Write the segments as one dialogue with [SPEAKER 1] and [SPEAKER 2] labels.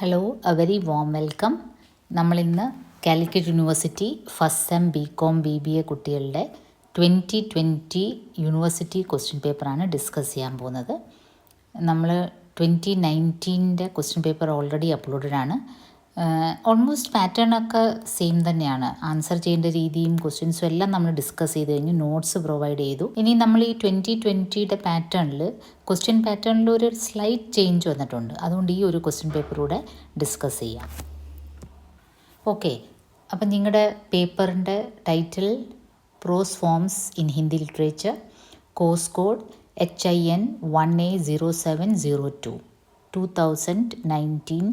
[SPEAKER 1] Hello, a very warm welcome. നമ്മളിന്ന് Calicut university first sem BCom BBA കുട്ടികളുടെ 2020 university question പേപ്പറാണ് discuss ചെയ്യാൻ പോകുന്നത്. നമ്മൾ 2019 ക്വസ്റ്റ്യൻ പേപ്പർ ഓൾറെഡി അപ്ലോഡഡ് ആണ്. ഓൾമോസ്റ്റ് പാറ്റേണൊക്കെ സെയിം തന്നെയാണ്. ആൻസർ ചെയ്യേണ്ട രീതിയും ക്വസ്റ്റ്യൻസും എല്ലാം നമ്മൾ ഡിസ്കസ് ചെയ്ത് കഴിഞ്ഞ് നോട്ട്സ് പ്രൊവൈഡ് ചെയ്തു. ഇനി നമ്മൾ ഈ 2020 പാറ്റേണിൽ ക്വസ്റ്റ്യൻ പാറ്റേണിൽ ഒരു സ്ലൈറ്റ് ചേഞ്ച് വന്നിട്ടുണ്ട്. അതുകൊണ്ട് ഈ ഒരു ക്വസ്റ്റ്യൻ പേപ്പറൂടെ ഡിസ്കസ് ചെയ്യാം. ഓക്കെ, അപ്പം നിങ്ങളുടെ പേപ്പറിൻ്റെ title prose forms in Hindi literature, course code HIN 1A0702 2019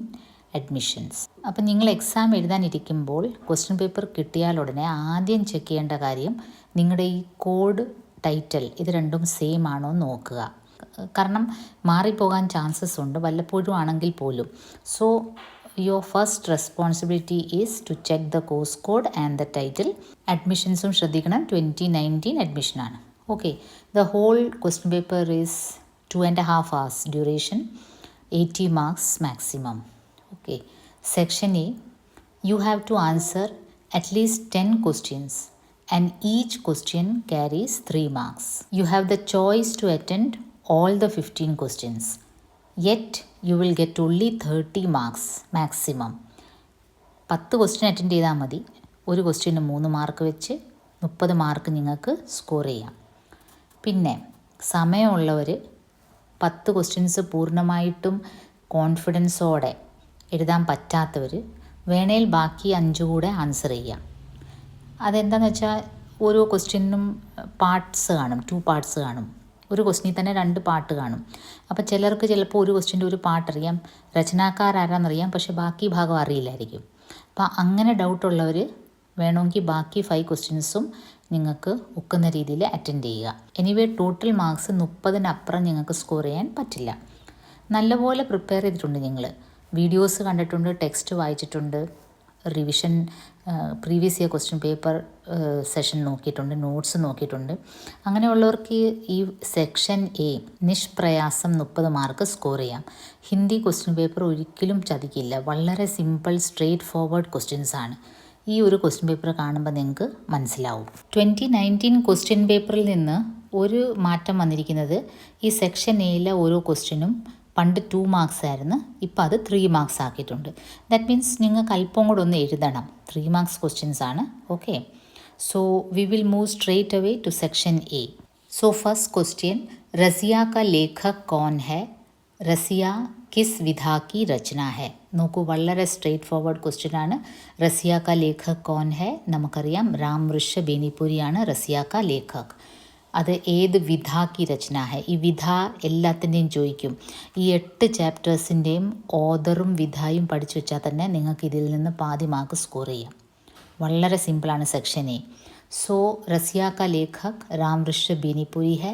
[SPEAKER 1] admissions. അപ്പം നിങ്ങൾ എക്സാം എഴുതാനിരിക്കുമ്പോൾ ക്വസ്റ്റ്യൻ പേപ്പർ കിട്ടിയാൽ ഉടനെ ആദ്യം ചെക്ക് ചെയ്യേണ്ട കാര്യം നിങ്ങളുടെ ഈ കോഡ് ടൈറ്റിൽ ഇത് രണ്ടും സെയിം ആണോ എന്ന് നോക്കുക. കാരണം മാറിപ്പോകാൻ ചാൻസസ് ഉണ്ട് വല്ലപ്പോഴും ആണെങ്കിൽ പോലും. So your first responsibility is to check the course code and the title. അഡ്മിഷൻസും ശ്രദ്ധിക്കണം, 2019 അഡ്മിഷനാണ്. Okay, the whole question paper is 2.5 hours duration, 80 marks maximum. Okay, section A, you have to answer at least 10 questions and each question carries 3 marks. You have the choice to attend all the 15 questions, yet you will get only 30 marks maximum. 10 question attend ചെയ്താൽ മതി. ഒരു question 3 mark വെച്ച് 30 mark നിങ്ങൾക്ക് score ചെയ്യാം. പിന്നെ സമയമുള്ളവർ 10 questions പൂർണ്ണമായിട്ടും കോൺഫിഡൻസോടെ എഴുതാൻ പറ്റാത്തവർ വേണേൽ ബാക്കി 5 കൂടെ ആൻസർ ചെയ്യാം. അതെന്താണെന്ന് വെച്ചാൽ ഓരോ ക്വസ്റ്റ്യനും പാർട്സ് കാണും, 2 പാർട്സ് കാണും. ഒരു ക്വസ്റ്റ്യനിൽ തന്നെ 2 പാർട്ട് കാണും. അപ്പോൾ ചിലർക്ക് ചിലപ്പോൾ ഒരു ക്വസ്റ്റ്യൻ്റെ ഒരു പാർട്ട് അറിയാം, രചനാക്കാരാരാന്നറിയാം, പക്ഷേ ബാക്കി ഭാഗം അറിയില്ലായിരിക്കും. അപ്പോൾ അങ്ങനെ ഡൗട്ടുള്ളവർ വേണമെങ്കിൽ ബാക്കി 5 ക്വസ്റ്റ്യൻസും നിങ്ങൾക്ക് ഒക്കുന്ന രീതിയിൽ അറ്റൻഡ് ചെയ്യുക. എനിവേ ടോട്ടൽ മാർക്സ് 30-നപ്പുറം നിങ്ങൾക്ക് സ്കോർ ചെയ്യാൻ പറ്റില്ല. നല്ലപോലെ പ്രിപ്പയർ ചെയ്തിട്ടുണ്ട് നിങ്ങൾ. വീഡിയോസ് കണ്ടിട്ടുണ്ട്, ടെക്സ്റ്റ് വായിച്ചിട്ടുണ്ട്, revision previous year question paper session നോക്കിയിട്ടുണ്ട്, നോട്ട്സ് നോക്കിയിട്ടുണ്ട്. അങ്ങനെയുള്ളവർക്ക് ഈ സെക്ഷൻ A നിഷ്പ്രയാസം 30 മാർക്ക് സ്കോർ ചെയ്യാം. ഹിന്ദി ക്വസ്റ്റ്യൻ പേപ്പർ ഒരിക്കലും ചതിക്കില്ല. വളരെ സിമ്പിൾ സ്ട്രെയിറ്റ് ഫോർവേഡ് ക്വസ്റ്റ്യൻസ് ആണ്. ഈ ഒരു ക്വസ്റ്റ്യൻ പേപ്പർ കാണുമ്പോൾ നിങ്ങൾക്ക് മനസ്സിലാവും. 2019 ക്വസ്റ്റ്യൻ പേപ്പറിൽ നിന്ന് ഒരു മാറ്റം വന്നിരിക്കുന്നത്, ഈ സെക്ഷൻ Aയിലെ ഓരോ ക്വസ്റ്റ്യനും പണ്ട് 2 marks ആയിരുന്നു, ഇപ്പോൾ അത് 3 marks ആക്കിയിട്ടുണ്ട്. ദാറ്റ് മീൻസ് നിങ്ങൾക്ക് അല്പം കൂടെ ഒന്ന് എഴുതണം. 3 marks ക്വസ്റ്റ്യൻസ് ആണ്. Okay, so we will move straight away to section A. So first question, Razia കാ ലേഖക് കോൺ ഹെ? റസിയ കിസ് വിധാ കി രചന ഹെ? നോക്കൂ, വളരെ സ്ട്രേറ്റ് ഫോർവേഡ് ക്വസ്റ്റ്യൻ ആണ്. റസിയ കാ ലേഖക് കോൺ ഹെ? നമുക്കറിയാം രാം വൃഷ ബേനിപുരിയാണ് റസിയ കാ ലേഖക്. അത് ഏത് വിധാക്കി രചന ഹെ? ഈ വിധ എല്ലാത്തിൻ്റെയും ചോദിക്കും. ഈ 8 ചാപ്റ്റേഴ്സിൻ്റെയും ഓതറും വിധായും പഠിച്ചു വെച്ചാൽ തന്നെ നിങ്ങൾക്ക് ഇതിൽ നിന്ന് പാതി മാർക്ക് സ്കോർ ചെയ്യാം. വളരെ സിമ്പിളാണ് സെക്ഷൻ A. സോ റസിയ കാ ലേഖക് രാം വൃഷ ബേനിപുരി ഹെ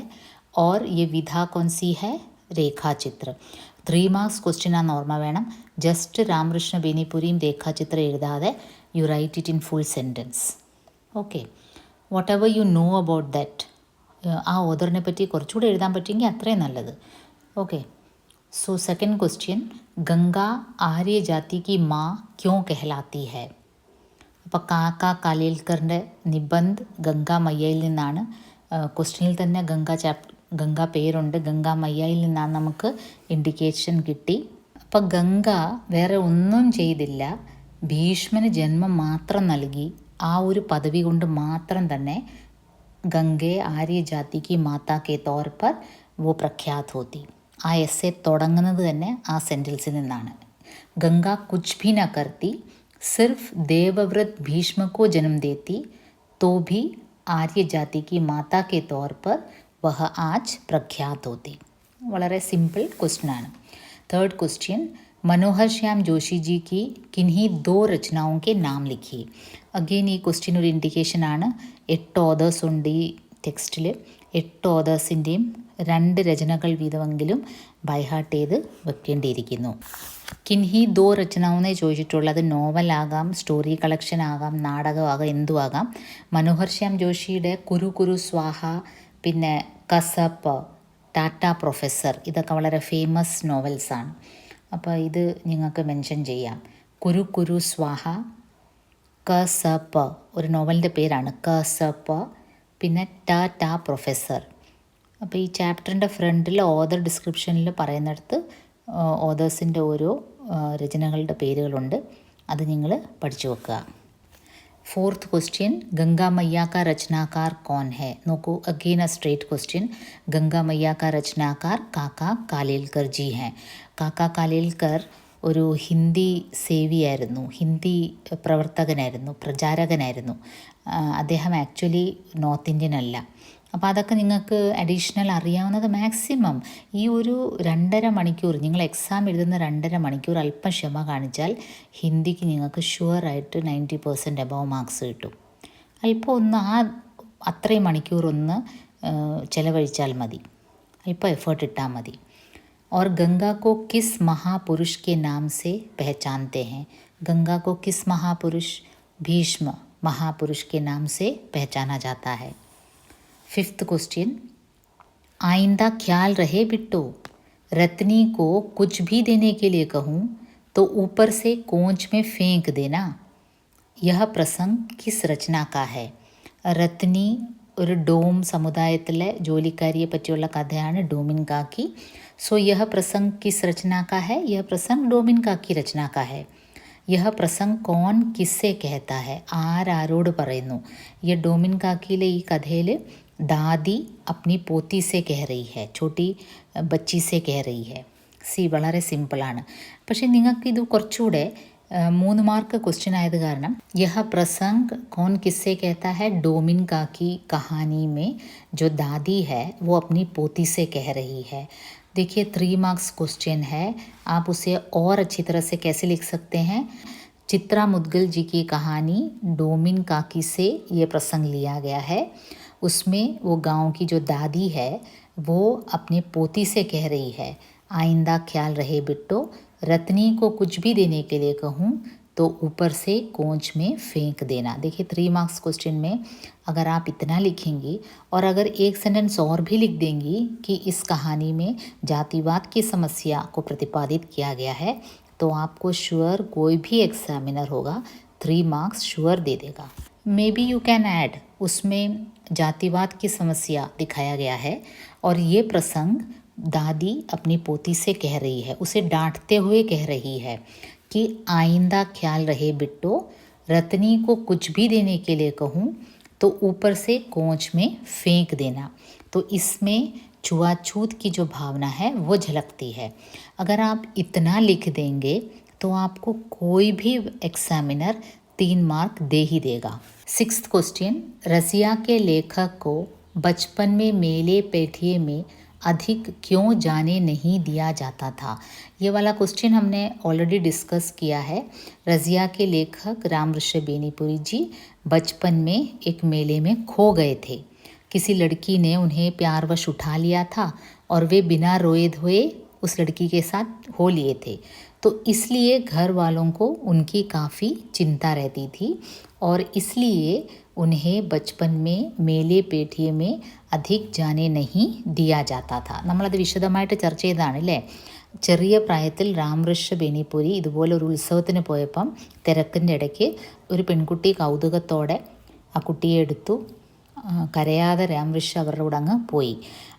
[SPEAKER 1] ഓർ യെ വിധ കോൺസി ഹെ? രേഖാചിത്ര. 3 marks ക്വസ്റ്റ്യനാണെന്ന് ഓർമ്മ വേണം. ജസ്റ്റ് രാം വൃഷ ബേനിപുരിയും രേഖാചിത്രം എഴുതാതെ you write it in full sentence. Okay, whatever you know about that, ആ ഓതറിനെ പറ്റി കുറച്ചുകൂടെ എഴുതാൻ പറ്റുമെങ്കിൽ അത്രയും നല്ലത്. Okay, so second question, Ganga ആര്യ ജാതി കി മാ ക്യോं कहलाती है? അപ്പോൾ കാക്ക കാലേൽക്കറിൻ്റെ നിബന്ധ് ഗംഗാ മയ്യയിൽ നിന്നാണ്. ക്വസ്റ്റ്യനിൽ തന്നെ ഗംഗ പേരുണ്ട്, ഗംഗാ മയ്യയിൽ നിന്നാണ് നമുക്ക് ഇൻഡിക്കേഷൻ കിട്ടി. അപ്പോൾ ഗംഗ വേറെ ഒന്നും ചെയ്തില്ല, ഭീഷ്മന് ജന്മം മാത്രം നൽകി. ആ ഒരു പദവി കൊണ്ട് മാത്രം തന്നെ ഗംഗെ ആര്യ ജാതി കി മാതാ കെ തൗർ പർ വോ പ്രഖ്യാത് ഹോത്തി. ആ എസ്സേ തുടങ്ങുന്നത് തന്നെ ആ സെൻറ്റൻസിൽ നിന്നാണ്. ഗംഗ കുച്ച് ഭി ന കർത്തി, സിർഫ് ദേവവ്രത് ഭീഷ്മ കോ ജന്ം ദേത്തി, തോ ഭി ആര്യ ജാതി കി മാതാ കെ തൗർ പർ വഹ ആജ് പ്രഖ്യാത് ഹോത്തി. വളരെ സിമ്പിൾ ക്വസ്റ്റ്യൻ ആണ്. തേർഡ് ക്വസ്റ്റ്യൻ, മനോഹർ ശ്യാം ജോഷി ജി की किन्हीं 2 रचनाओं के नाम लिखिए. അഗെയിൻ ഈ ക്വസ്റ്റ്യൻ ഒരു ഇൻഡിക്കേഷൻ ആണ്. 8 ഓതേഴ്സ് ഉണ്ട് ഈ ടെക്സ്റ്റിൽ. 8 ഓതേഴ്സിൻ്റെയും 2 രചനകൾ വീതമെങ്കിലും ബൈഹാർട്ട് ചെയ്ത് വെക്കേണ്ടിയിരിക്കുന്നു. കിൻഹി 2 രചനാവെന്നേ ചോദിച്ചിട്ടുള്ളത് നോവലാകാം, സ്റ്റോറി കളക്ഷൻ ആകാം, നാടകമാകാം, എന്തുമാകാം. മനോഹർ ശ്യാം ജോഷിയുടെ കുരു കുരു സ്വാഹ, പിന്നെ കസപ്പ്, ടാറ്റ പ്രൊഫസർ, ഇതൊക്കെ വളരെ ഫേമസ് നോവൽസാണ്. അപ്പോൾ ഇത് നിങ്ങൾക്ക് മെൻഷൻ ചെയ്യാം. കുരു കുരു സ്വാഹ, ക സ പ ഒരു നോവലിൻ്റെ പേരാണ് ക സ പ, പിന്നെ ട ട പ്രൊഫസർ. അപ്പോൾ ഈ ചാപ്റ്ററിൻ്റെ ഫ്രണ്ടിൽ ഓതർ ഡിസ്ക്രിപ്ഷനിൽ പറയുന്നിടത്ത് ഓതേഴ്സിൻ്റെ ഓരോ രചനകളുടെ പേരുകളുണ്ട്. അത് നിങ്ങൾ പഠിച്ചു വെക്കുക. 4th क्वेश्चन, गंगा मैया का रचनाकार कौन है? നോക്കൂ, again a straight question. Ganga मैया का रचनाकार കാക്ക കാലേൽക്കർ ജി हैं. കാക്ക കാലേൽക്കർ ഒരു ഹിന്ദി സേവിയായിരുന്നു, ഹിന്ദി പ്രവർത്തകനായിരുന്നു, പ്രചാരകനായിരുന്നു. അദ്ദേഹം ആക്ച്വലി നോർത്ത് ഇന്ത്യൻ അല്ല. അപ്പോൾ അതൊക്കെ നിങ്ങൾക്ക് അഡീഷണൽ അറിയാവുന്നത് മാക്സിമം ഈ ഒരു 2.5 മണിക്കൂർ, നിങ്ങൾ എക്സാം എഴുതുന്ന 2.5 മണിക്കൂർ അല്പം ക്ഷമ കാണിച്ചാൽ ഹിന്ദിക്ക് നിങ്ങൾക്ക് ഷുവറായിട്ട് 90% എബവ് മാർക്സ് കിട്ടും. അല്പം ഒന്ന് അത്രയും മണിക്കൂർ ഒന്ന് ചിലവഴിച്ചാൽ മതി, അല്പം എഫേർട്ട് ഇട്ടാൽ മതി. और गंगा को किस महापुरुष के नाम से पहचानते हैं? गंगा को किस महापुरुष, भीष्म महापुरुष के नाम से पहचाना जाता है. 5th क्वेश्चन, आइंदा ख्याल रहे बिट्टो, रत्नी को कुछ भी देने के लिए कहूँ तो ऊपर से कोंच में फेंक देना. यह प्रसंग किस रचना का है? रत्नी ഒരു ഡോം സമുദായത്തിലെ ജോലിക്കാരിയെ പറ്റിയുള്ള കഥയാണ് ഡോമിൻ കാക്കി. സോ യഹ പ്രസംഗ് കിസ് രചനാ കാ ഹെ? യഹ പ്രസംഗ് ഡോമിൻ കാക്കി രചനാ കാ ഹെ. യഹ പ്രസംഗ് കോൺ കിസ്സെ കഹത്താ ഹെ? ആരോട് പറയുന്നു? ഈ ഡോമിൻ കാക്കിയിലെ ഈ കഥയിൽ ദാദി അപ്നി പോത്തി സെ കഹ റഹി ഹെ, ചോട്ടി ബച്ചി സെ കഹ റഹി ഹെ. സി വളരെ സിമ്പിളാണ്. പക്ഷേ നിങ്ങൾക്കിത് കുറച്ചുകൂടെ 3 മാർക്ക് ക്വസ്റ്റ്യൻ ആയത് കാരണം യഹ പ്രസംഗ് कौन किससे कहता है, डोमिन का की कहानी में जो दादी है वो अपनी पोती से कह रही है. देखिए 3 मार्क्स क्वेश्चन है, आप उसे और अच्छी तरह से कैसे लिख सकते हैं? चित्रा मुदगल जी की कहानी डोमिन काकी से ये प्रसंग लिया गया है. उसमें वो गांव की जो दादी है वो अपने पोती से कह रही है, आइंदा ख्याल रहे बिट्टो, रत्नी को कुछ भी देने के लिए कहूँ तो ऊपर से कोंच में फेंक देना. देखिए 3 मार्क्स क्वेश्चन में अगर आप इतना लिखेंगी और अगर एक सेंटेंस और भी लिख देंगी कि इस कहानी में जातिवाद की समस्या को प्रतिपादित किया गया है, तो आपको श्योर कोई भी एग्जामिनर होगा 3 मार्क्स श्योर दे देगा. May be you can add, उसमें जातिवाद की समस्या दिखाया गया है और ये प्रसंग दादी अपनी पोती से कह रही है, उसे डांटते हुए कह रही है कि आइंदा ख्याल रहे बिट्टो, रत्नी को कुछ भी देने के लिए कहूँ तो ऊपर से कोंच में फेंक देना. तो इसमें छुआछूत की जो भावना है वो झलकती है. अगर आप इतना लिख देंगे तो आपको कोई भी एग्जामिनर 3 मार्क दे ही देगा. 6th क्वेश्चन, रसिया के लेखक को बचपन में मेले पेठिए में अधिक क्यों जाने नहीं दिया जाता था? ये वाला क्वेश्चन हमने ऑलरेडी डिस्कस किया है. रज़िया के लेखक राम ऋषभ बेनीपुरी जी बचपन में एक मेले में खो गए थे. किसी लड़की ने उन्हें प्यारवश उठा लिया था और वे बिना रोए धोए उस लड़की के साथ हो लिए थे. तो इसलिए घर वालों को उनकी काफ़ी चिंता रहती थी और इसलिए उन्हें बचपन में मेले पेठिए में അധിക് ജാനെ നഹി ദിയാ ജാത്താ ഥാ. നമ്മളത് വിശദമായിട്ട് ചർച്ച ചെയ്തതാണ് അല്ലേ. ചെറിയ പ്രായത്തിൽ രാം ഋഷഭ് ബേനിപുരി ഇതുപോലെ ഒരു ഉത്സവത്തിന് പോയപ്പം തിരക്കിൻ്റെ ഇടയ്ക്ക് ഒരു പെൺകുട്ടി കൗതുകത്തോടെ ആ കുട്ടിയെ എടുത്തു. കരയാതെ രാം ഋഷഭ് അവരുടെ കൂടെ അങ്ങ് പോയി.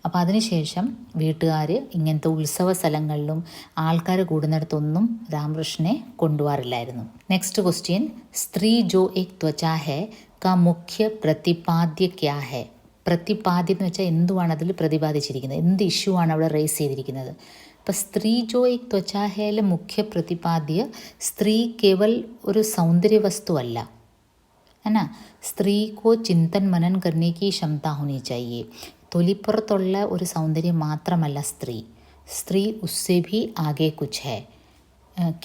[SPEAKER 1] അപ്പോൾ അതിനുശേഷം വീട്ടുകാർ ഇങ്ങനത്തെ ഉത്സവ സ്ഥലങ്ങളിലും ആൾക്കാർ കൂടുന്നിടത്തൊന്നും രാമകൃഷ്ണനെ കൊണ്ടുപോകാറില്ലായിരുന്നു. നെക്സ്റ്റ് ക്വസ്റ്റ്യൻ, സ്ത്രീ ജോ ഏക് ത്വചാ ഹെ കാ മുഖ്യ പ്രതിപാദ്യ ക്യാ ഹെ? പ്രതിപാദ്യം എന്ന് വെച്ചാൽ എന്തുവാണ് അതിൽ പ്രതിപാദിച്ചിരിക്കുന്നത്, എന്ത് ഇഷ്യൂ ആണ് അവിടെ റേസ് ചെയ്തിരിക്കുന്നത്. അപ്പോൾ സ്ത്രീ ജോ ഏക് ത്വചാ ഹേയിലെ മുഖ്യ പ്രതിപാദ്യ സ്ത്രീ കേവൽ ഒരു സൗന്ദര്യ വസ്തു അല്ല, है ना. സ്ത്രീ को चिंतन मनन करने की क्षमता होनी चाहिए. തൊലിപ്പുറത്തുള്ള ഒരു സൗന്ദര്യം മാത്രമല്ല സ്ത്രീ, स्त्री उससे भी आगे कुछ है.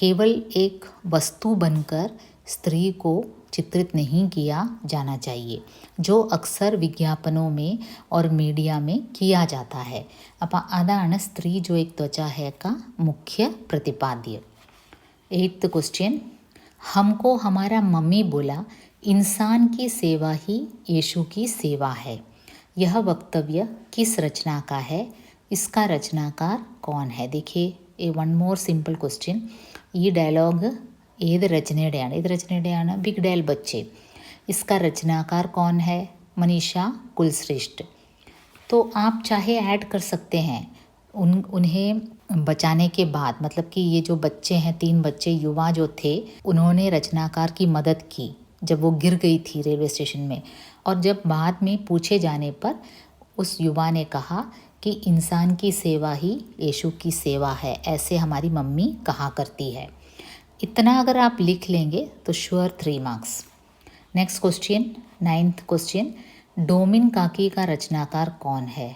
[SPEAKER 1] केवल एक वस्तु बनकर स्त्री को चित्रित नहीं किया जाना चाहिए, जो अक्सर विज्ञापनों में और मीडिया में किया जाता है. അപ്പോൾ അതാണ് സ്ത്രീ जो एक त्वचा है का मुख्य प्रतिपाद्य. 8th क्वेश्चन, हमको हमारा मम्मी बोला इंसान की सेवा ही यीशु की सेवा है. यह वक्तव्य किस रचना का है? इसका रचनाकार कौन है? देखिए വൺ മോർ സിമ്പിൾ ക്വസ്റ്റ്യൻ. ഈ ഡയലോഗ് ഏത് രചനയുടെയാണ്? Big dial ബच्चे. इसका रचनाकार कौन है? मनीषा कुलश्रेष्ठ. तो आप चाहे ऐड कर सकते हैं उन्हें बचाने के बाद, मतलब कि ये जो बच्चे हैं, 3 बच्चे युवा जो थे, उन्होंने रचनाकार की मदद की जब वो गिर गई थी रेलवे स्टेशन में. और जब बाद में पूछे जाने पर उस युवा ने कहा कि इंसान की सेवा ही यीशु की सेवा है, ऐसे हमारी मम्मी कहा करती है. इतना अगर आप लिख लेंगे तो sure 3 marks. Next question, 9th question. डोमिन काकी का रचनाकार कौन है?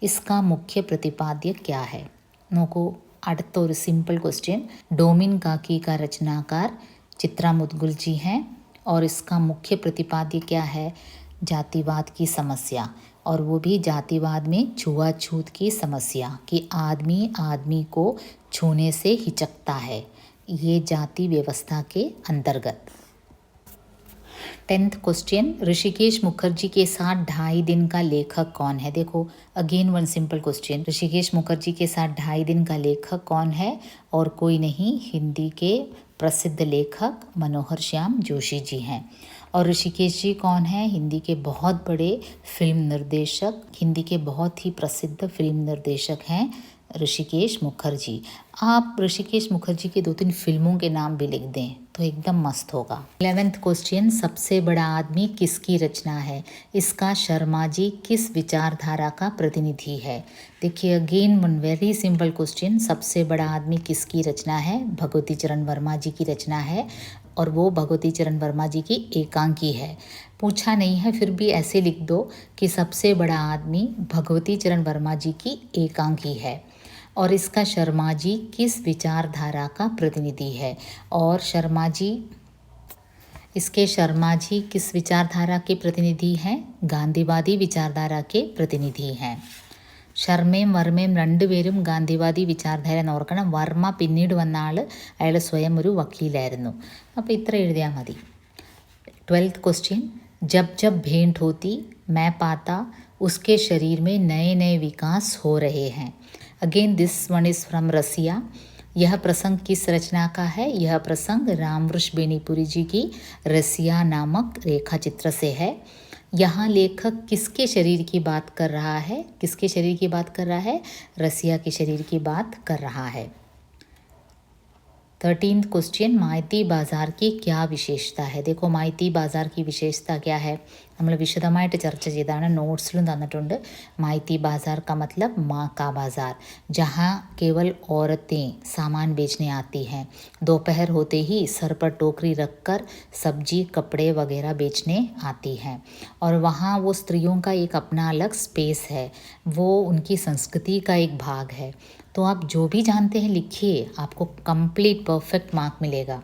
[SPEAKER 1] इसका मुख्य प्रतिपाद्य क्या है? നോക്കൂ, അടുത്തൊരു സിമ്പിൾ क्वेश्चन. डोमिन काकी का रचनाकार चित्रा मुदगल जी हैं और इसका मुख्य प्रतिपाद्य क्या है? जातिवाद की समस्या, और वो भी जातिवाद में छुआछूत की समस्या कि आदमी आदमी को छूने से हिचकता है, ये जाति व्यवस्था के अंतर्गत. 10th question. ऋषिकेश मुखर्जी के साथ 2.5 दिन का लेखक कौन है? देखो, again one simple question. Rishikesh Mukherjee के साथ 2.5 दिन का लेखक कौन है? और कोई नहीं, हिंदी के प्रसिद्ध लेखक मनोहर श्याम जोशी जी हैं. और ऋषिकेश जी कौन है? हिंदी के बहुत बड़े फिल्म निर्देशक, हिंदी के बहुत ही प्रसिद्ध फिल्म निर्देशक हैं ऋषिकेश मुखर्जी. आप ऋषिकेश मुखर्जी के 2-3 फिल्मों के नाम भी लिख दें तो एकदम मस्त होगा. 11th question. सबसे बड़ा आदमी किसकी रचना है? इसका शर्मा जी किस विचारधारा का प्रतिनिधि है? देखिए, again one very simple question. सबसे बड़ा आदमी किसकी रचना है? भगवती चरण वर्मा जी की रचना है, और वो भगवती चरण वर्मा जी की एकांकी है. पूछा नहीं है, फिर भी ऐसे लिख दो कि सबसे बड़ा आदमी भगवती चरण वर्मा जी की एकांकी है, और इसका शर्मा जी किस विचारधारा का प्रतिनिधि है. और शर्मा जी किस विचारधारा के प्रतिनिधि हैं? गांधीवादी विचारधारा के प्रतिनिधि हैं. ശർമ്മയും വർമ്മയും രണ്ടുപേരും ഗാന്ധിവാദി വിചാരധാര എന്ന് ഓർക്കണം. വർമ്മ പിന്നീട് വന്ന ആൾ, അയാൾ സ്വയം ഒരു വക്കീലായിരുന്നു. അപ്പോൾ ഇത്ര എഴുതിയാൽ മതി. 12th question. जब जब भेंट होती मैं पाता उसके शरीर में नए नए विकास हो रहे हैं. Again this one is from Russia. यह प्रसंग किस रचना का है? यह प्रसंग रामवृष बेनीपुरी जी की रसिया नामक रेखा चित्र से है. यहाँ लेखक किसके शरीर की बात कर रहा है? किसके शरीर की बात कर रहा है? रसिया के शरीर की बात कर रहा है. 13th question. माइती बाज़ार की क्या विशेषता है? देखो, माइती बाज़ार की विशेषता क्या है? നമ്മൾ വിശദമായിട്ട് ചർച്ച ചെയ്താണ്, നോട്ട്സിലും തന്നിട്ടുണ്ട്. माइती बाज़ार का मतलब माँ का बाज़ार, जहाँ केवल औरतें सामान बेचने आती हैं. दोपहर होते ही सर पर टोकरी रखकर सब्जी कपड़े वगैरह बेचने आती हैं, और वहाँ वो स्त्रियों का एक अपना अलग स्पेस है, वो उनकी संस्कृति का एक भाग है. तो आप जो भी जानते हैं लिखिए, आपको कंप्लीट परफेक्ट मार्क मिलेगा.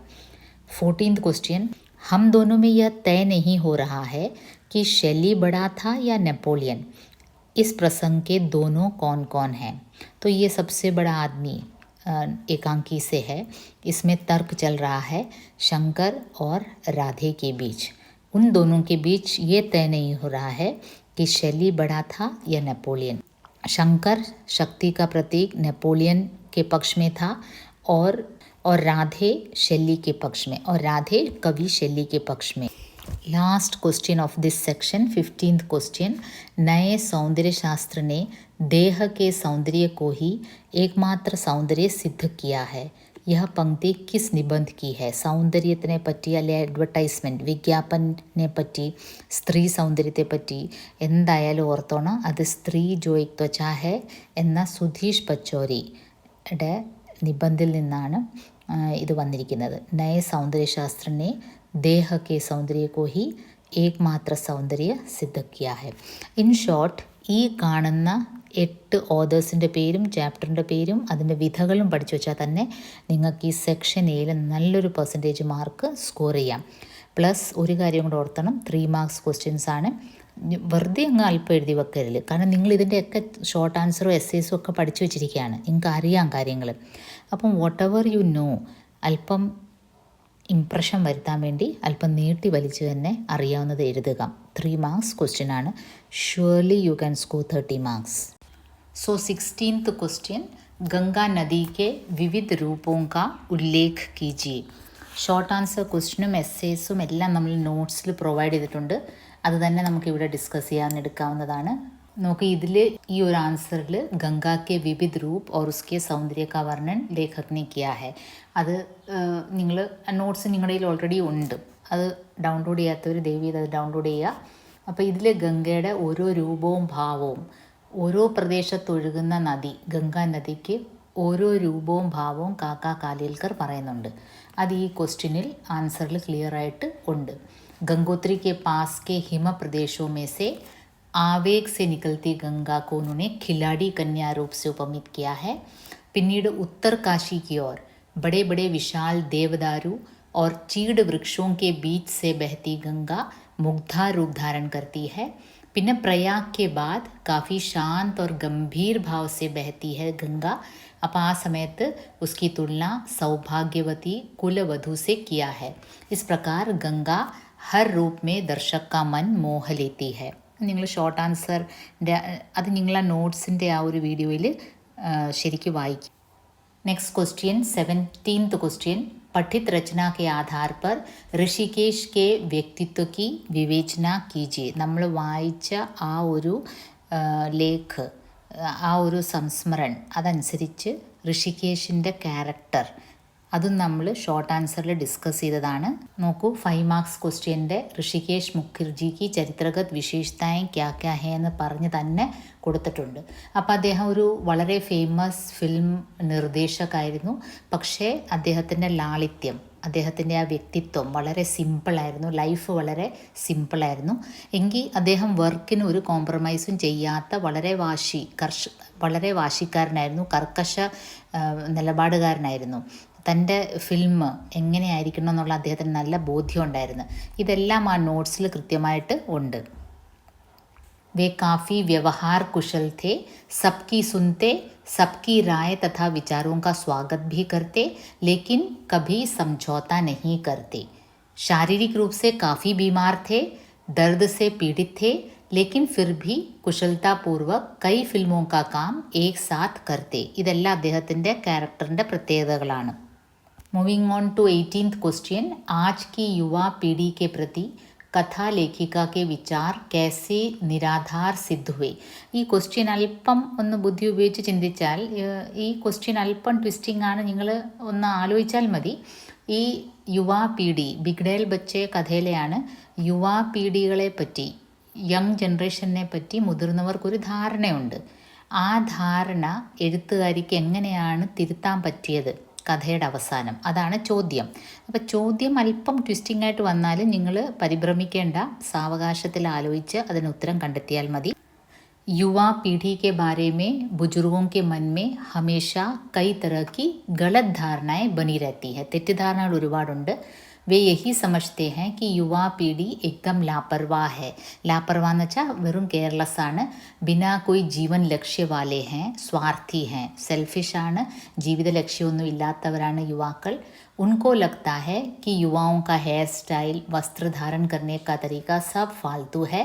[SPEAKER 1] 14th question. हम दोनों में यह तय नहीं हो रहा है कि शैली बड़ा था या नेपोलियन. इस प्रसंग के दोनों कौन कौन हैं? तो ये सबसे बड़ा आदमी एकांकी से है. इसमें तर्क चल रहा है शंकर और राधे के बीच. उन दोनों के बीच ये तय नहीं हो रहा है कि शैली बड़ा था या नेपोलियन. शंकर शक्ति का प्रतीक नेपोलियन के पक्ष में था, और राधे शैली के पक्ष में, और राधे कवि शैली के पक्ष में. Last question of this section, 15th question. नए सौंदर्य शास्त्र ने देह के सौंदर्य को ही एकमात्र सौंदर्य सिद्ध किया है. यह पंक्ति किस निबंध की है? സൗന്ദര്യത്തിനെ പറ്റി, അല്ലെ അഡ്വർടൈസ്മെൻറ്റ് വിജ്ഞാപനെ പറ്റി, സ്ത്രീ സൗന്ദര്യത്തെ പറ്റി എന്തായാലും ഓർത്തോണം. അത് സ്ത്രീ ജോ ഏക് ത്വചാ ഹെ എന്ന സുധീഷ് പച്ചോരിയുടെ നിബന്ധിൽ നിന്നാണ് ഇത് വന്നിരിക്കുന്നത്. നയ സൗന്ദര്യശാസ്ത്രനെ देह के सौंदर्य को ही एकमात्र सौंदर्य सिद्ध किया है. ഇൻ ഷോർട്ട്, ഈ കാണുന്ന 8 ഓതേഴ്സിൻ്റെ പേരും ചാപ്റ്ററിൻ്റെ പേരും അതിൻ്റെ വിധകളും പഠിച്ചു വെച്ചാൽ തന്നെ നിങ്ങൾക്ക് ഈ സെക്ഷൻ എയിൽ നല്ലൊരു പെർസെൻറ്റേജ് മാർക്ക് സ്കോർ ചെയ്യാം. പ്ലസ് ഒരു കാര്യം കൂടെ ഓർത്തണം, 3 മാർക്സ് ക്വസ്റ്റ്യൻസ് ആണ്. വെറുതെ അങ്ങ് അല്പം എഴുതി വെക്കരുത്, കാരണം നിങ്ങൾ ഇതിൻ്റെയൊക്കെ ഷോർട്ട് ആൻസറും എസ്സേസും ഒക്കെ പഠിച്ചു വെച്ചിരിക്കുകയാണ്, നിങ്ങൾക്ക് അറിയാം കാര്യങ്ങൾ. അപ്പം വാട്ട് എവർ യു നോ, അല്പം ഇംപ്രഷൻ വരുത്താൻ വേണ്ടി അല്പം നീട്ടി വലിച്ച് തന്നെ അറിയാവുന്നത് എഴുതുക. 3 മാർക്സ് ക്വസ്റ്റ്യൻ ആണ്. Surely you can score 30 marks. So 16th question. Ganga नदी के विविध रूपों का उल्लेख कीजिए. ഷോർട്ട് ആൻസർ ക്വസ്റ്റ്യനും എസ്സേസും എല്ലാം നമ്മൾ നോട്ട്സിൽ പ്രൊവൈഡ് ചെയ്തിട്ടുണ്ട്. അത് തന്നെ നമുക്കിവിടെ ഡിസ്കസ് ചെയ്യാൻ എടുക്കാവുന്നതാണ്. നോക്കി ഇതിൽ ഈ ഒരു ആൻസറിൽ ഗംഗാ കെ വിവിധ് രൂപ് और उसके सौंदर्य का वर्णन लेखक ने किया है. അത് നിങ്ങൾ നോട്ട്സ് നിങ്ങളുടെ കയ്യിൽ ഓൾറെഡി ഉണ്ട്. അത് ഡൗൺലോഡ് ചെയ്യാത്തവർ ദയവ് ചെയ്ത് അത് ഡൗൺലോഡ് ചെയ്യുക. അപ്പോൾ ഇതിൽ ഗംഗയുടെ ഓരോ രൂപവും ഭാവവും, ഓരോ പ്രദേശത്തൊഴുകുന്ന നദി, ഗംഗാ നദിക്ക് ഓരോ രൂപവും ഭാവവും കാക്ക കാലേൽക്കർ പറയുന്നുണ്ട്. അത് ഈ ക്വസ്റ്റ്യനിൽ ആൻസറിൽ ക്ലിയർ ആയിട്ട് ഉണ്ട്. गंगोत्री के पास के हिम प्रदेशों में से आवेग से निकलती गंगा को उन्होंने खिलाड़ी कन्या रूप से उपमित किया है. पिनीड उत्तर काशी की ओर बड़े बड़े विशाल देवदारू और चीड़ वृक्षों के बीच से बहती गंगा मुग्धा रूप धारण करती है. പിന്നെ प्रयाग के बाद काफ़ी शांत और गंभीर भाव से बहती है गंगा. അപ്പോൾ ആ സമയത്ത് उसकी तुलना सौभाग्यवती कुलवधू से किया है. इस प्रकार गंगा हर रूप में दर्शक का मन मोह लेती है. നിങ്ങൾ ഷോർട്ട് ആൻസറിൻ്റെ അത് നിങ്ങൾ ആ നോട്ട്സിൻ്റെ ആ ഒരു വീഡിയോയിൽ ശരിക്കും വായിക്കും. Next question 17th question. पठित रचना के आधार पर ഋഷികേശ് के व्यक्तित्व की विवेचना कीजिए. നമ്മൾ വായിച്ച ആ ഒരു ലേഖ്, ആ ഒരു സംസ്മരൺ, അതനുസരിച്ച് ഋഷികേശിൻ്റെ ക്യാരക്ടർ അതും നമ്മൾ ഷോർട്ട് ആൻസറിൽ ഡിസ്കസ് ചെയ്തതാണ്. നോക്കൂ, 5 മാർക്സ് ക്വസ്റ്റ്യൻ്റെ ഋഷികേശ് മുഖർജിക്ക് ചരിത്രഗത് വിശേഷതായും ക്യാ ക്യാ ഹേ എന്ന് പറഞ്ഞ് തന്നെ കൊടുത്തിട്ടുണ്ട്. അപ്പോൾ അദ്ദേഹം ഒരു വളരെ ഫേമസ് ഫിലിം നിർദ്ദേശകമായിരുന്നു. പക്ഷേ അദ്ദേഹത്തിൻ്റെ ലാളിത്യം, അദ്ദേഹത്തിൻ്റെ ആ വ്യക്തിത്വം വളരെ സിമ്പിളായിരുന്നു, ലൈഫ് വളരെ സിമ്പിളായിരുന്നു. എങ്കിൽ അദ്ദേഹം വർക്കിന് ഒരു കോംപ്രമൈസും ചെയ്യാത്ത വളരെ വാശിക്കാരനായിരുന്നു, കർക്കശ നിലപാടുകാരനായിരുന്നു. തൻ്റെ ഫിലിം എങ്ങനെയായിരിക്കണം എന്നുള്ള അദ്ദേഹത്തിന് നല്ല ബോധ്യം ഉണ്ടായിരുന്നു. ഇതെല്ലാം ആ നോട്ട്സിൽ കൃത്യമായിട്ട് ഉണ്ട്. वे काफ़ी व्यवहार कुशल थे, सबकी सुनते, सबकी राय तथा विचारों का स्वागत भी करते, लेकिन कभी समझौता नहीं करते. शारीरिक रूप से काफ़ी बीमार थे, दर्द से पीड़ित थे, लेकिन फिर भी कुशलतापूर्वक कई फिल्मों का काम एक साथ करते. ഇതെല്ലാം അദ്ദേഹത്തിൻ്റെ ക്യാരക്ടറിൻ്റെ പ്രത്യേകതകളാണ്. Moving on to 18th question. आज की युवा पीढ़ी के प्रति കഥാ ലേഖിക വിചാർ कैसे നിരാധാർ സിദ്ധ हुए. ഈ ക്വസ്റ്റ്യൻ അല്പം ഒന്ന് ബുദ്ധി ഉപയോഗിച്ച് ചിന്തിച്ചാൽ ഈ ക്വസ്റ്റ്യൻ അല്പം ട്വിസ്റ്റിംഗ് ആണ്. നിങ്ങൾ ഒന്ന് ആലോചിച്ചാൽ മതി. ഈ യുവാ പീഡി, ബിഗ്ഡേൽ ബച്ചെ കഥയിലെയാണ്. യുവാ പീഡികളെ പറ്റി, യങ് ജനറേഷനെ പറ്റി മുതിർന്നവർക്കൊരു ധാരണയുണ്ട്. ആ ധാരണ എഴുത്തുകാരിക്ക് എങ്ങനെയാണ് തിരുത്താൻ പറ്റിയത് കഥയുടെ അവസാനം, അതാണ് ചോദ്യം. അപ്പോൾ ചോദ്യം അല്പം ട്വിസ്റ്റിംഗ് ആയിട്ട് വന്നാലും നിങ്ങൾ പരിഭ്രമിക്കേണ്ട, സാവകാശത്തിൽ ആലോചിച്ച് അതിന് ഉത്തരം കണ്ടെത്തിയാൽ മതി. युवा पीढ़ी के बारे में बुजुर्गों के मन में हमेशा कई तरह की गलत धारणाएं बनी रहती है. തെറ്റിദ്ധാരണകൾ ഒരുപാടുണ്ട്. वे यही समझते हैं कि युवा पीढ़ी एकदम लापरवाह है. लापरवाह എന്ന് വെച്ചാൽ വെറും കെയർലെസ് ആണ്. बिना कोई जीवन लक्ष्य वाले हैं, स्वार्थी हैं, സെൽഫിഷ് ആണ്, ജീവിത ലക്ഷ്യമൊന്നും ഇല്ലാത്തവരാണ് യുവാക്കൾ. उनको लगता है कि युवाओं का हेयर स्टाइल, वस्त्र धारण करने का तरीका सब फालतू है.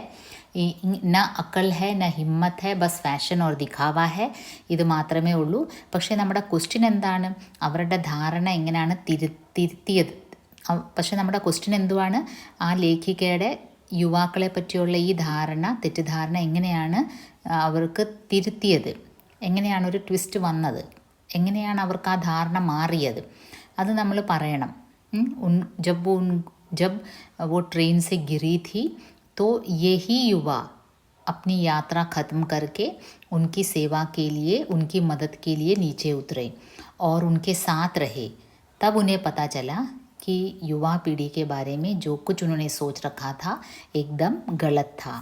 [SPEAKER 1] न अकल है न हिम्मत है, बस ഫാഷൻ और ദിഖാവ है. ഇത് മാത്രമേ ഉള്ളൂ. പക്ഷേ നമ്മുടെ ക്വസ്റ്റ്യൻ എന്താണ്? അവരുടെ ധാരണ എങ്ങനെയാണ് തിരുത്തിയത്? പക്ഷെ നമ്മുടെ ക്വസ്റ്റ്യൻ എന്തുവാണ്? ആ ലേഖികയുടെ യുവാക്കളെ പറ്റിയുള്ള ഈ തെറ്റിദ്ധാരണ എങ്ങനെയാണ് അവർക്ക് തിരുത്തിയത്? എങ്ങനെയാണ് ഒരു ട്വിസ്റ്റ് വന്നത്? എങ്ങനെയാണ് അവർക്ക് ആ ധാരണ മാറിയത്? അത് നമ്മൾ പറയണം. जब वो ट्रेन से गिरी थी तो यही युवा अपनी यात्रा ख़त्म करके उनकी सेवा के लिए, उनकी मदद के लिए नीचे उतरे और उनके साथ रहे. तब उन्हें पता चला कि युवा पीढ़ी के बारे में जो कुछ उन्होंने सोच रखा था एकदम गलत था.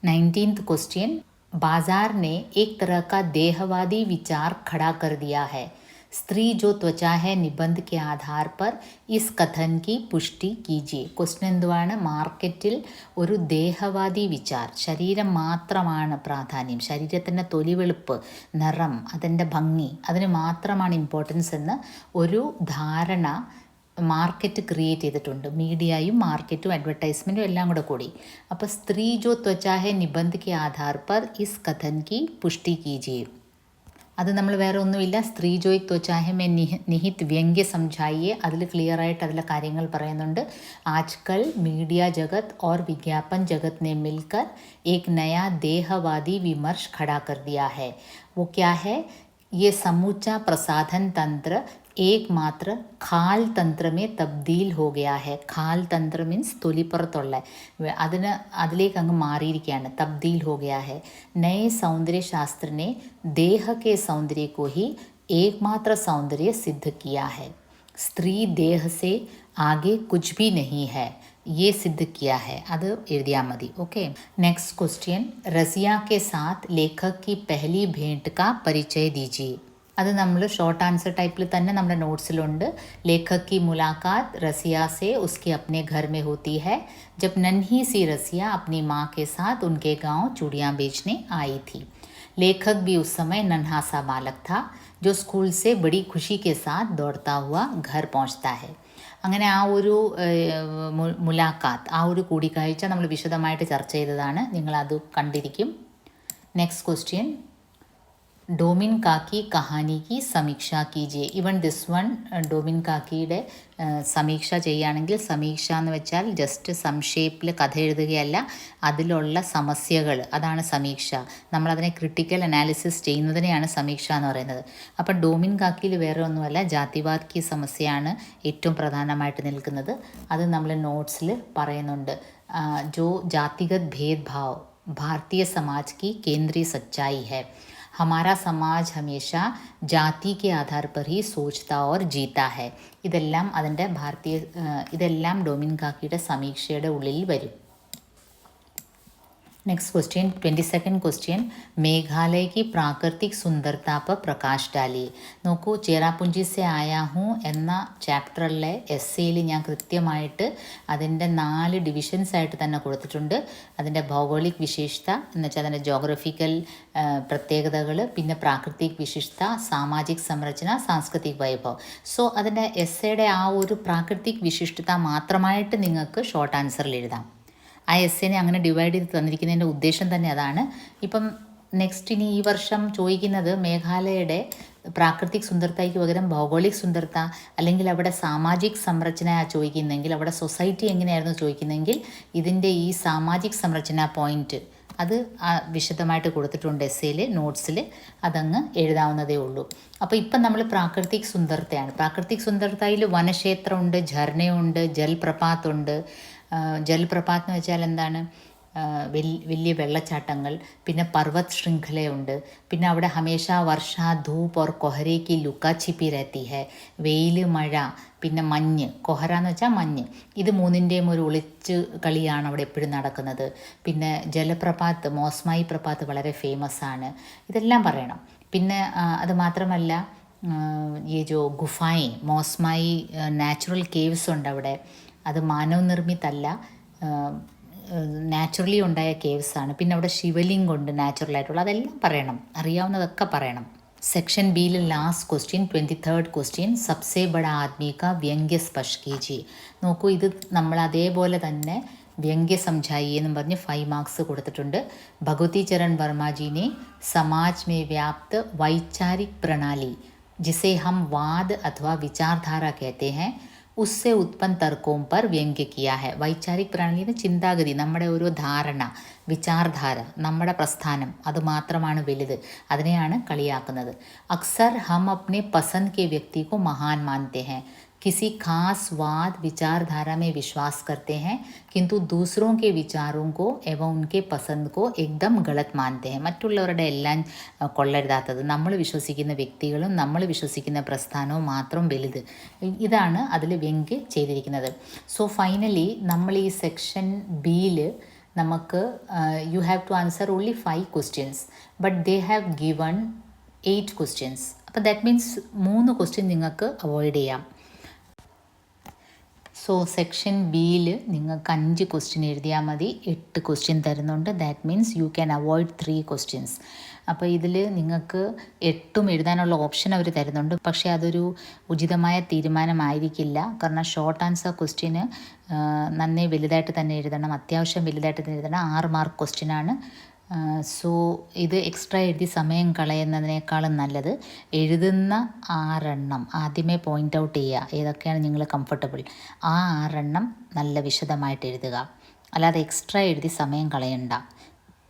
[SPEAKER 1] 19th question. बाजार ने एक तरह का देहवादी विचार खड़ा कर दिया है. स्त्री जो त्वचा है निबंध के आधार पर इस कथन की पुष्टि कीजिए. ക്വസ്റ്റ്യൻ എന്തുവാണ്? മാർക്കറ്റിൽ ഒരു ദേഹവാദി വിചാർ, ശരീരം മാത്രമാണ് പ്രാധാന്യം, ശരീരത്തിൻ്റെ തൊലിവെളുപ്പ്, നിറം, അതിൻ്റെ ഭംഗി, അതിന് മാത്രമാണ് ഇമ്പോർട്ടൻസ് എന്ന് ഒരു ധാരണ മാർക്കറ്റ് ക്രിയേറ്റ് ചെയ്തിട്ടുണ്ട്. മീഡിയയും മാർക്കറ്റും അഡ്വർടൈസ്മെൻറ്റും എല്ലാം കൂടി. അപ്പോൾ സ്ത്രീ ജോ ത്വചാ ഹെ നിബന്ധ കെ ആധാർ പർ ഇസ് കഥൻ കി പുഷ്ടി കീജിയെ. അത് നമ്മൾ വേറെ ഒന്നുമില്ല, സ്ത്രീ ജോയിക് ത്വചാഹെ മേ നിഹിത് വ്യംഗ്യ സംജായിയെ, അതിൽ ക്ലിയർ ആയിട്ട് അതിലെ കാര്യങ്ങൾ പറയുന്നുണ്ട്. ആജ്കൽ മീഡിയ ജഗത് और विज्ञापन जगत ने मिलकर एक नया देहवादी विमर्श खड़ा कर दिया है. वो क्या है? ये समूचा प्रसाधन तंत्र एकमात्र खाल तंत्र में तब्दील हो गया है. खाल तंत्र मीन्स തൊലിപ്പുറത്തുള്ള അതിന് അതിലേക്ക് അങ്ങ് മാറിയിരിക്കുകയാണ്. तब्दील हो गया है. नए सौंदर्य शास्त्र ने देह के सौंदर्य को ही एकमात्र सौंदर्य सिद्ध किया है. स्त्री देह से आगे कुछ भी नहीं है, ये सिद्ध किया है. അത് എഴുതിയാൽ മതി. ഓക്കെ. नेक्स्ट क्वेश्चन, रसिया के साथ लेखक की पहली भेंट का परिचय दीजिए. അത് നമ്മൾ ഷോർട്ട് ആൻസർ ടൈപ്പിൽ തന്നെ നമ്മുടെ നോട്ട്സിലുണ്ട്. लेखक की मुलाकात रसिया से उसके अपने घर में होती है जब नन्ही सी रसिया अपनी माँ के साथ उनके गांव चूड़ियाँ बेचने आई थी. लेखक भी उस समय नन्हा सा बालक था जो स्कूल से बड़ी खुशी के साथ दौड़ता हुआ घर पहुँचता है. അങ്ങനെ ആ ഒരു മുലാഖാത്ത്, ആ ഒരു കൂടിക്കാഴ്ച നമ്മൾ വിശദമായിട്ട് ചർച്ച ചെയ്തതാണ്. നിങ്ങളത് കണ്ടിരിക്കും. നെക്സ്റ്റ് ക്വസ്റ്റ്യൻ, ഡോമിൻ കാക്കി കഹാനിക്ക് സമീക്ഷ കീജിയെ. ഇവൺ ദിസ് വൺ ഡോമിൻ കാക്കിയുടെ സമീക്ഷ ചെയ്യുകയാണെങ്കിൽ, സമീക്ഷ എന്ന് വെച്ചാൽ ജസ്റ്റ് സംക്ഷേപിൽ കഥ എഴുതുകയല്ല, അതിലുള്ള സമസ്യകൾ, അതാണ് സമീക്ഷ. നമ്മളതിനെ ക്രിട്ടിക്കൽ അനാലിസിസ് ചെയ്യുന്നതിനെയാണ് സമീക്ഷ എന്ന് പറയുന്നത്. അപ്പം ഡോമിൻ കാക്കിയിൽ വേറെ ഒന്നുമല്ല, ജാതിവാദ് കി സമസ്യയാണ് ഏറ്റവും പ്രധാനമായിട്ട് നിൽക്കുന്നത്. അത് നമ്മൾ നോട്ട്സിൽ പറയുന്നുണ്ട്. ജോ ജാതിഗത് ഭേദ്ഭാവ് भारतीय समाज की केंद्रीय सच्चाई है. हमारा समाज हमेशा जाति के आधार पर ही सोचता और जीता है. ഇതെല്ലാം അതിൻ്റെ ഇതെല്ലാം ഡോമിൻ കാക്കിയുടെ സമീക്ഷയുടെ ഉള്ളിൽ വരും. Next question, 22nd question, Meghalaya की प्राकृतिक सुंदरता पर प्रकाश डालिए. നോക്കൂ, ചേറാപുഞ്ചി സെ ആയാ ഹൂ എന്ന ചാപ്റ്ററിലെ എസ്സേയിൽ ഞാൻ കൃത്യമായിട്ട് അതിൻ്റെ 4 ഡിവിഷൻസ് ആയിട്ട് തന്നെ കൊടുത്തിട്ടുണ്ട്. അതിൻ്റെ ഭൗഗോളിക് വിശേഷത എന്ന് വെച്ചാൽ അതിൻ്റെ ജോഗ്രഫിക്കൽ പ്രത്യേകതകൾ, പിന്നെ പ്രാകൃതിക് വിശിഷ്ട, സാമാജിക് സംരചന, സാംസ്കൃതിക് വൈഭവ്. സോ അതിൻ്റെ എസ്സേയുടെ ആ ഒരു പ്രാകൃതിക് വിശിഷ്ടത മാത്രമായിട്ട് നിങ്ങൾക്ക് ഷോർട്ട് ആൻസറിൽ എഴുതാം. ആ എസ്സിനെ അങ്ങനെ ഡിവൈഡ് ചെയ്ത് തന്നിരിക്കുന്നതിൻ്റെ ഉദ്ദേശം തന്നെ അതാണ്. ഇപ്പം നെക്സ്റ്റ് ഇനി ഈ വർഷം ചോദിക്കുന്നത് മേഘാലയയുടെ പ്രാകൃതിക് സുന്ദരതയ്ക്ക് പകരം ഭൗഗോളിക് സുന്ദരത, അല്ലെങ്കിൽ അവിടെ സാമാജിക് സംരചന ചോദിക്കുന്നെങ്കിൽ, അവിടെ സൊസൈറ്റി എങ്ങനെയായിരുന്നു ചോദിക്കുന്നെങ്കിൽ, ഇതിൻ്റെ ഈ സാമാജിക് സംരചന പോയിൻറ്റ് അത് വിശദമായിട്ട് കൊടുത്തിട്ടുണ്ട് എസ്സേയിൽ, നോട്ട്സിൽ. അതങ്ങ് എഴുതാവുന്നതേ ഉള്ളൂ. അപ്പോൾ ഇപ്പം നമ്മൾ പ്രാകൃതിക് സുന്ദരതയാണ്. പ്രാകൃതിക് സുന്ദരതയിൽ വനക്ഷേത്രമുണ്ട്, ഝർണയുണ്ട്, ജൽപ്രപാത്തുണ്ട്. ജൽപ്രപാത്ത് എന്ന് വെച്ചാൽ എന്താണ്? വലിയ വെള്ളച്ചാട്ടങ്ങൾ, പിന്നെ പർവ്വത് ശൃംഖലയുണ്ട്, പിന്നെ അവിടെ ഹമേഷ വർഷ ധൂപ്പ് ഓർ കൊഹരേക്ക് ലുക്ക ചിപ്പി രഹത്തി ഹെ. വെയിൽ, മഴ, പിന്നെ മഞ്ഞ്. കൊഹര എന്ന് വെച്ചാൽ മഞ്ഞ്. ഇത് മൂന്നിൻ്റെയും ഒരു ഒളിച്ച് കളിയാണ് അവിടെ എപ്പോഴും നടക്കുന്നത്. പിന്നെ ജലപ്രപാത്ത്, മോസ്മായി പ്രപാത്ത് വളരെ ഫേമസ് ആണ്. ഇതെല്ലാം പറയണം. പിന്നെ അത് മാത്രമല്ല, ഈ ജോ ഗുഫായി, മോസ്മായി നാച്ചുറൽ കേവ്സ് ഉണ്ട് അവിടെ. അത് മാനവ നിർമ്മിതല്ല, നാച്ചുറലി ഉണ്ടായ കേവ്സാണ്. പിന്നെ അവിടെ ശിവലിംഗം ഉണ്ട് നാച്ചുറലായിട്ടുള്ള. അതെല്ലാം പറയണം, അറിയാവുന്നതൊക്കെ പറയണം. സെക്ഷൻ ബിയിൽ ലാസ്റ്റ് ക്വസ്റ്റ്യൻ, 23rd ക്വസ്റ്റ്യൻ, സബ്സെ ബഡ ആദ്മി കാ വ്യംഗ്യ സ്പർശ് കീജിയെ. നോക്കൂ, ഇത് നമ്മൾ അതേപോലെ തന്നെ വ്യംഗ്യ സംജായി എന്നും പറഞ്ഞ് 5 മാർക്സ് കൊടുത്തിട്ടുണ്ട്. ഭഗവതി ചരൺ വർമാജീനെ സമാജ് മേ വ്യാപ്ത് വൈചാരിക് പ്രണാലി ജിസെ ഹം വാദ് അഥവാ വിചാർധാര कहते हैं उससे उत्पन्न तर्कों पर व्यंग्य किया है. വൈചാരിക് പ്രണാലി ചിന്താഗതി, നമ്മുടെ ഓരോ ധാരണ, വിചാർധാര, നമ്മുടെ പ്രസ്ഥാനം, അത് മാത്രമാണ് വലുത്. അതിനെയാണ് കളിയാക്കുന്നത്. അക്സർ ഹം അപ്നെ പസന്ദ് കെ വ്യക്തി को महान मानते हैं, किसी खास वाद विचारधारा में विश्वास करते हैं, किंतु दूसरों के विचारों को एवं उनके पसंद को एकदम गलत मानते हैं. മറ്റുള്ളവരുടെ എല്ലാം കൊള്ളരുതാത്തത്, നമ്മൾ വിശ്വസിക്കുന്ന വ്യക്തികളും നമ്മൾ വിശ്വസിക്കുന്ന പ്രസ്ഥാനവും മാത്രം വലുത്. ഇതാണ് അതിൽ വ്യംഗ്യ ചെയ്തിരിക്കുന്നത്. സോ ഫൈനലി നമ്മൾ ഈ സെക്ഷൻ ബിയിൽ നമുക്ക് you have to answer only 5 questions, but they have given 8 questions. അപ്പോൾ ദാറ്റ് മീൻസ് 3 ക്വസ്റ്റ്യൻ നിങ്ങൾക്ക് അവോയ്ഡ് ചെയ്യാം. സോ സെക്ഷൻ ബിയിൽ നിങ്ങൾക്ക് 5 ക്വസ്റ്റ്യൻ എഴുതിയാൽ മതി. 8 ക്വസ്റ്റ്യൻ തരുന്നുണ്ട്. That means you can avoid 3 questions. അപ്പോൾ ഇതിൽ നിങ്ങൾക്ക് 8ഉം എഴുതാനുള്ള ഓപ്ഷൻ അവർ തരുന്നുണ്ട്. പക്ഷേ അതൊരു ഉചിതമായ തീരുമാനമായിരിക്കില്ല. കാരണം ഷോർട്ട് ആൻസർ ക്വസ്റ്റ്യന് നന്നേ വലുതായിട്ട് തന്നെ എഴുതണം, അത്യാവശ്യം വലുതായിട്ട് തന്നെ എഴുതണം. 6 മാർക്ക് ക്വസ്റ്റ്യനാണ്. സോ ഇത് എക്സ്ട്രാ എഴുതി സമയം കളയുന്നതിനേക്കാളും നല്ലത് എഴുതുന്ന 6 ആദ്യമേ പോയിൻ്റ് ഔട്ട് ചെയ്യുക, ഏതൊക്കെയാണ് നിങ്ങൾ കംഫർട്ടബിൾ, ആ 6 നല്ല വിശദമായിട്ട് എഴുതുക. അല്ലാതെ എക്സ്ട്രാ എഴുതി സമയം കളയണ്ട.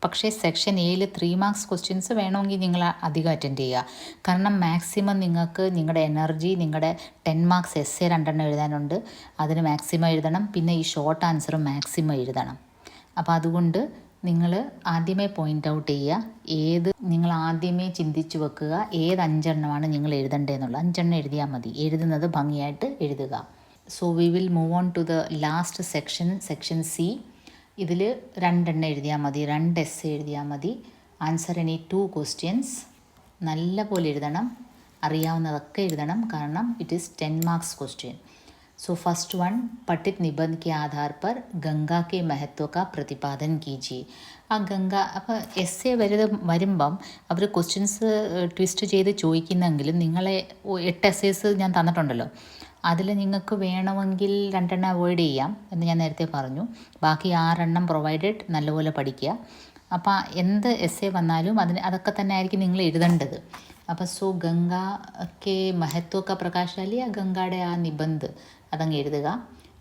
[SPEAKER 1] പക്ഷേ സെക്ഷൻ എയിൽ 3 മാർക്സ് ക്വസ്റ്റ്യൻസ് വേണമെങ്കിൽ നിങ്ങൾ അധികം അറ്റൻഡ് ചെയ്യുക. കാരണം മാക്സിമം നിങ്ങൾക്ക് നിങ്ങളുടെ എനർജി, നിങ്ങളുടെ 10 മാർക്സ് എസ്സേ 2 എഴുതാനുണ്ട്, അതിന് മാക്സിമം എഴുതണം. പിന്നെ ഈ ഷോർട്ട് ആൻസറും മാക്സിമം എഴുതണം. അപ്പോൾ അതുകൊണ്ട് നിങ്ങൾ ആദ്യമേ പോയിൻ്റ് ഔട്ട് ചെയ്യുക, നിങ്ങൾ ആദ്യമേ ചിന്തിച്ച് വെക്കുക ഏത് 5 നിങ്ങൾ എഴുതേണ്ടതെന്നുള്ള 5 എഴുതിയാൽ മതി. എഴുതുന്നത് ഭംഗിയായിട്ട് എഴുതുക. So we will move on to the last section C. ഇതിൽ 2 എഴുതിയാൽ മതി, 2 എസ്സേ എഴുതിയാൽ മതി. Answer any 2 questions. നല്ല പോലെ എഴുതണം, അറിയാവുന്നതൊക്കെ എഴുതണം, കാരണം it is 10 marks question. So first one, पठित निबंध के आधार पर गंगा के महत्व का प्रतिपादन कीजिए. ആ ഗംഗ അപ്പോൾ എസ്സേ വരുമ്പം അവർ ക്വസ്റ്റ്യൻസ് ട്വിസ്റ്റ് ചെയ്ത് ചോദിക്കുന്നെങ്കിലും നിങ്ങളെ 8 എസ്സേസ് ഞാൻ തന്നിട്ടുണ്ടല്ലോ, അതിൽ നിങ്ങൾക്ക് വേണമെങ്കിൽ 2 അവോയ്ഡ് ചെയ്യാം എന്ന് ഞാൻ നേരത്തെ പറഞ്ഞു. ബാക്കി 6 പ്രൊവൈഡഡ് നല്ലപോലെ പഠിക്കുക. അപ്പോൾ എന്ത് എസ്സേ വന്നാലും അതൊക്കെ തന്നെ ആയിരിക്കും നിങ്ങൾ എഴുതേണ്ടത്. അപ്പോൾ സോ ഗംഗയ്ക്ക് മഹത്വക്ക പ്രകാശാലി ആ ഗംഗയുടെ ആ നിബന്ധ് അതങ്ങ് എഴുതുക.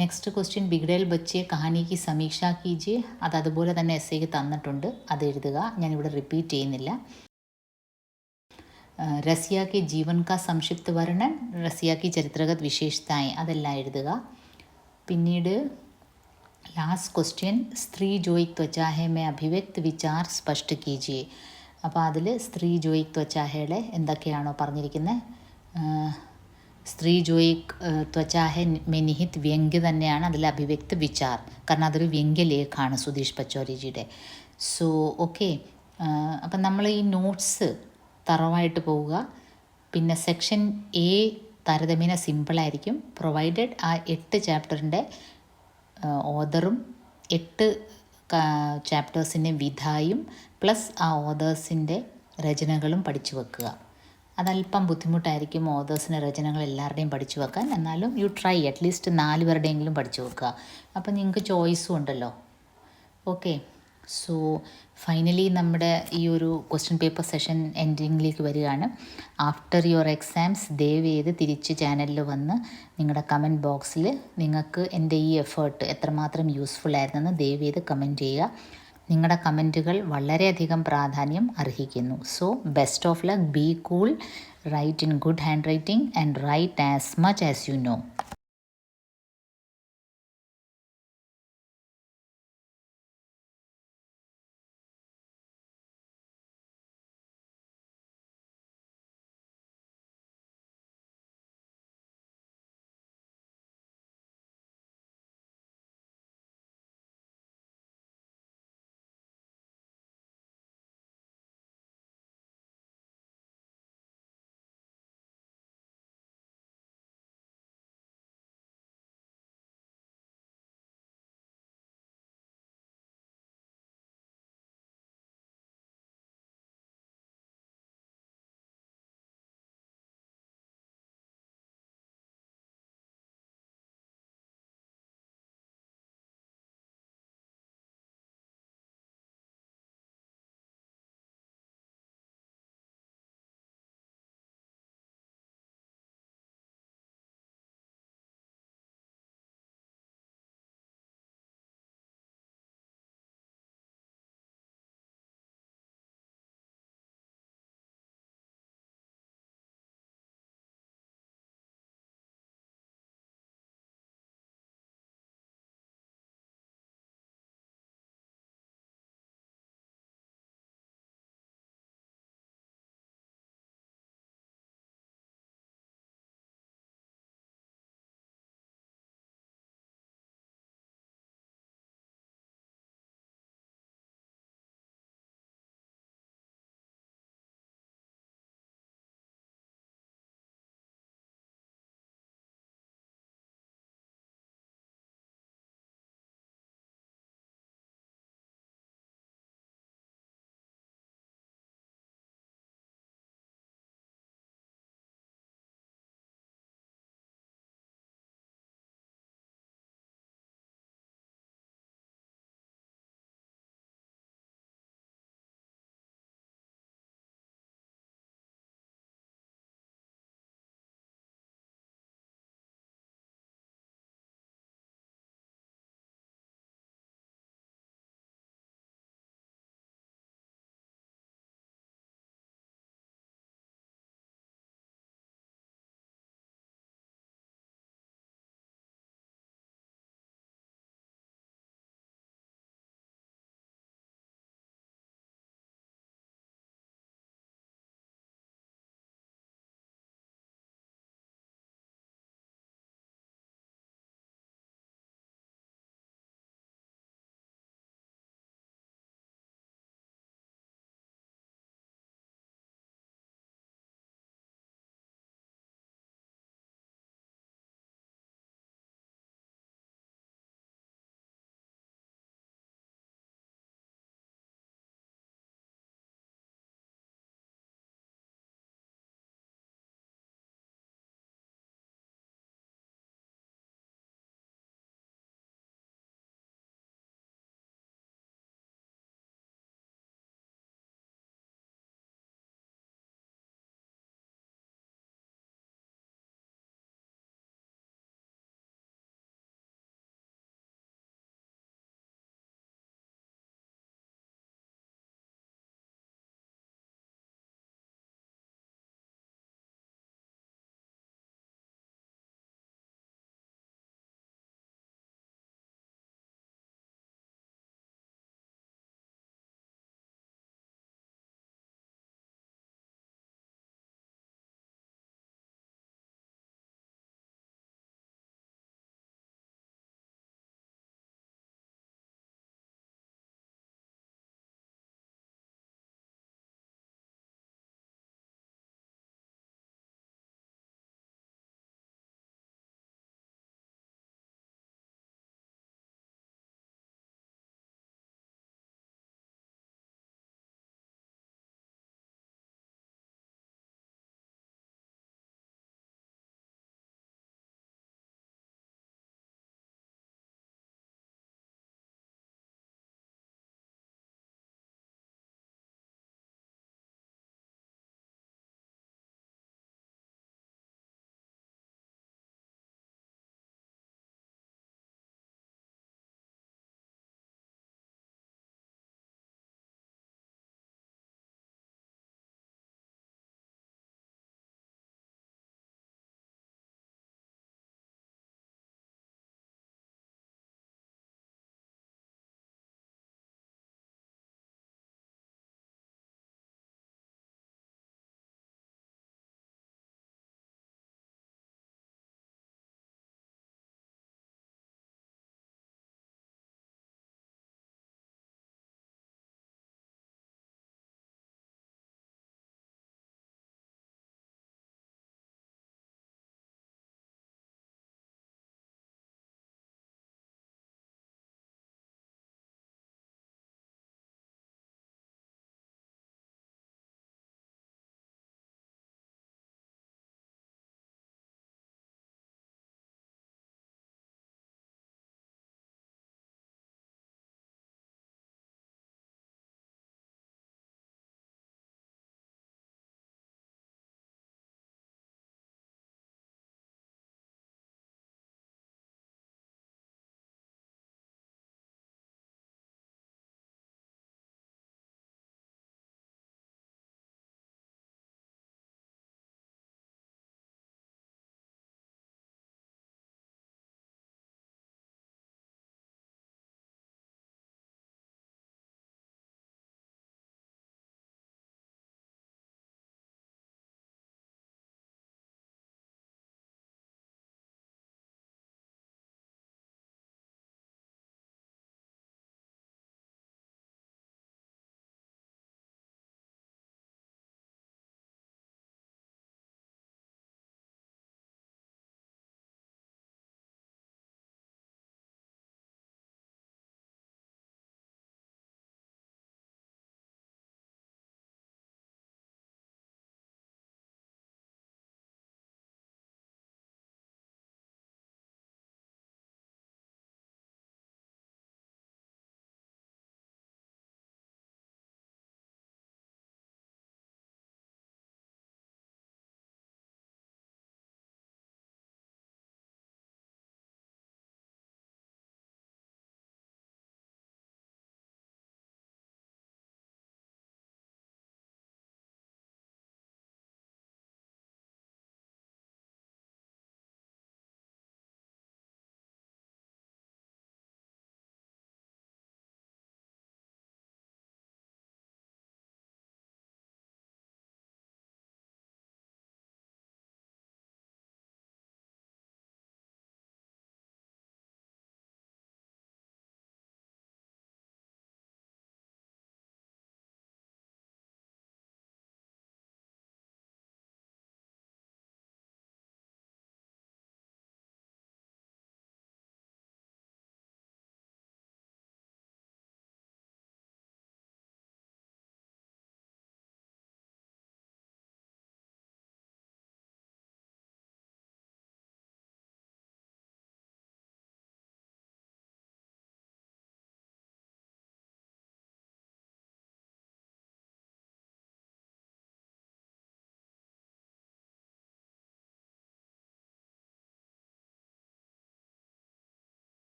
[SPEAKER 1] നെക്സ്റ്റ് ക്വസ്റ്റ്യൻ, ബിഗ്ഡേൽ ബച്ചെ കഹാനിക്ക് സമീക്ഷ കീജിയെ. അതുപോലെ തന്നെ എസ്സേക്ക് തന്നിട്ടുണ്ട്, അത് എഴുതുക. ഞാനിവിടെ റിപ്പീറ്റ് ചെയ്യുന്നില്ല. റസിയ കെ ജീവൻ കാ സംക്ഷിപ്ത വർണ്ണൻ, റസിയ കി ചരിത്രഗത് വിശേഷതായ്, അതെല്ലാം എഴുതുക. പിന്നീട് ലാസ്റ്റ് ക്വസ്റ്റ്യൻ, സ്ത്രീ ജോയിക് ത്വചാ ഹെ മേ അഭിവ്യക്ത് വിചാർ സ്പഷ്ട കീജിയെ. അപ്പോൾ അതിൽ സ്ത്രീ ജോയിക് ത്വചാ ഹെയുടെ എന്തൊക്കെയാണോ പറഞ്ഞിരിക്കുന്നത്, സ്ത്രീ ജോയിക് ത്വചാ ഹെ മേ നിഹിത് വ്യംഗ്യ തന്നെയാണ് അതിൽ അഭിവ്യക്ത് വിചാർ, കാരണം അതൊരു വ്യംഗ്യലേഖമാണ് സുധീഷ് പച്ചോരിജിയുടെ. സോ ഓക്കെ, അപ്പം നമ്മൾ ഈ നോട്ട്സ് തറവായിട്ട് പോവുക. പിന്നെ സെക്ഷൻ എ താരതമ്യേന സിമ്പിളായിരിക്കും, പ്രൊവൈഡഡ് ആ 8 ചാപ്റ്ററിൻ്റെ ഓതറും 8 ചാപ്റ്റേഴ്സിൻ്റെ വിധായും പ്ലസ് ആ ഓതേഴ്സിൻ്റെ രചനകളും പഠിച്ചു വെക്കുക. അതല്പം ബുദ്ധിമുട്ടായിരിക്കും ഓതേഴ്സിൻ്റെ രചനകൾ എല്ലാവരുടെയും പഠിച്ചു വെക്കാൻ, എന്നാലും യു ട്രൈ അറ്റ്ലീസ്റ്റ് 4 പേരുടെയെങ്കിലും പഠിച്ചു വെക്കുക. അപ്പം നിങ്ങൾക്ക് ചോയ്സും ഉണ്ടല്ലോ. ഓക്കെ, സോ ഫൈനലി നമ്മുടെ ഈ ഒരു ക്വസ്റ്റ്യൻ പേപ്പർ സെഷൻ എൻഡിങ്ങിലേക്ക് വരികയാണ്. ആഫ്റ്റർ യുവർ എക്സാംസ് ദയവ് ചെയ്ത് തിരിച്ച് ചാനലിൽ വന്ന് നിങ്ങളുടെ കമൻറ്റ് ബോക്സിൽ നിങ്ങൾക്ക് എൻ്റെ ഈ എഫേർട്ട് എത്രമാത്രം യൂസ്ഫുൾ ആയിരുന്നെന്ന് ദയവ് ചെയ്ത് കമൻറ്റ് ചെയ്യുക. നിങ്ങളുടെ കമൻറ്റുകൾ വളരെയധികം പ്രാധാന്യം അർഹിക്കുന്നു. So best of luck, be cool, write in good handwriting and write as much as you no.